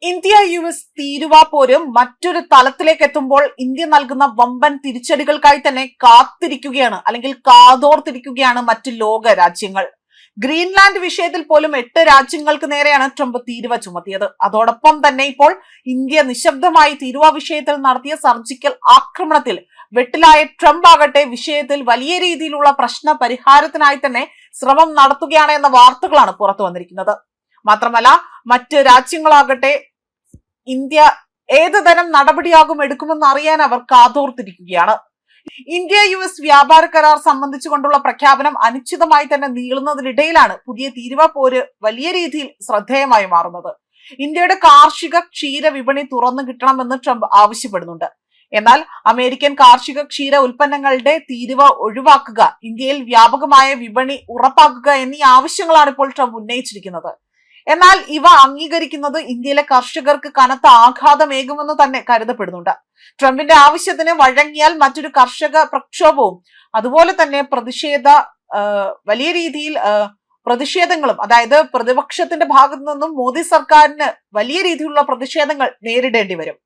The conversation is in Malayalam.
ഇന്ത്യ US തീരുവ പോര് മറ്റൊരു തലത്തിലേക്ക് എത്തുമ്പോൾ ഇന്ത്യ നൽകുന്ന വമ്പൻ തിരിച്ചടികൾക്കായി തന്നെ കാത്തിരിക്കുകയാണ് അല്ലെങ്കിൽ കാതോർത്തിരിക്കുകയാണ് മറ്റ് ലോക രാജ്യങ്ങൾ. ഗ്രീൻലാൻഡ് വിഷയത്തിൽ പോലും 8 രാജ്യങ്ങൾക്ക് നേരെയാണ് ട്രംപ് തീരുവ ചുമത്തിയത്. അതോടൊപ്പം തന്നെ ഇപ്പോൾ ഇന്ത്യ നിശബ്ദമായി തീരുവ വിഷയത്തിൽ നടത്തിയ സർജിക്കൽ ആക്രമണത്തിൽ വെട്ടിലായ ട്രംപ് ആകട്ടെ വിഷയത്തിൽ വലിയ രീതിയിലുള്ള പ്രശ്ന പരിഹാരത്തിനായി തന്നെ ശ്രമം നടത്തുകയാണ് എന്ന വാർത്തകളാണ് പുറത്തു വന്നിരിക്കുന്നത്. മാത്രമല്ല മറ്റ് രാജ്യങ്ങളാകട്ടെ ഇന്ത്യ ഏത് തരം നടപടിയാകും എടുക്കുമെന്ന് അറിയാൻ അവർ കാതോർത്തിരിക്കുകയാണ്. ഇന്ത്യ US വ്യാപാര കരാർ സംബന്ധിച്ചുകൊണ്ടുള്ള പ്രഖ്യാപനം അനിശ്ചിതമായി തന്നെ നീളുന്നതിനിടയിലാണ് പുതിയ തീരുവ പോര് വലിയ രീതിയിൽ ശ്രദ്ധേയമായി മാറുന്നത്. ഇന്ത്യയുടെ കാർഷിക ക്ഷീര വിപണി തുറന്നു കിട്ടണമെന്ന് ട്രംപ് ആവശ്യപ്പെടുന്നുണ്ട്. എന്നാൽ അമേരിക്കൻ കാർഷിക ക്ഷീര ഉൽപ്പന്നങ്ങളുടെ തീരുവ ഒഴിവാക്കുക, ഇന്ത്യയിൽ വ്യാപകമായ വിപണി ഉറപ്പാക്കുക എന്നീ ആവശ്യങ്ങളാണ് ഇപ്പോൾ ട്രംപ് ഉന്നയിച്ചിരിക്കുന്നത്. എന്നാൽ ഇവ അംഗീകരിക്കുന്നത് ഇന്ത്യയിലെ കർഷകർക്ക് കനത്ത ആഘാതമേകുമെന്ന് തന്നെ കരുതപ്പെടുന്നുണ്ട്. ട്രംപിന്റെ ആവശ്യത്തിന് വഴങ്ങിയാൽ മറ്റൊരു കർഷക പ്രക്ഷോഭവും അതുപോലെ തന്നെ വലിയ രീതിയിൽ പ്രതിഷേധങ്ങളും, അതായത് പ്രതിപക്ഷത്തിന്റെ ഭാഗത്തു നിന്നും മോദി സർക്കാരിന് വലിയ രീതിയിലുള്ള പ്രതിഷേധങ്ങൾ നേരിടേണ്ടി വരും.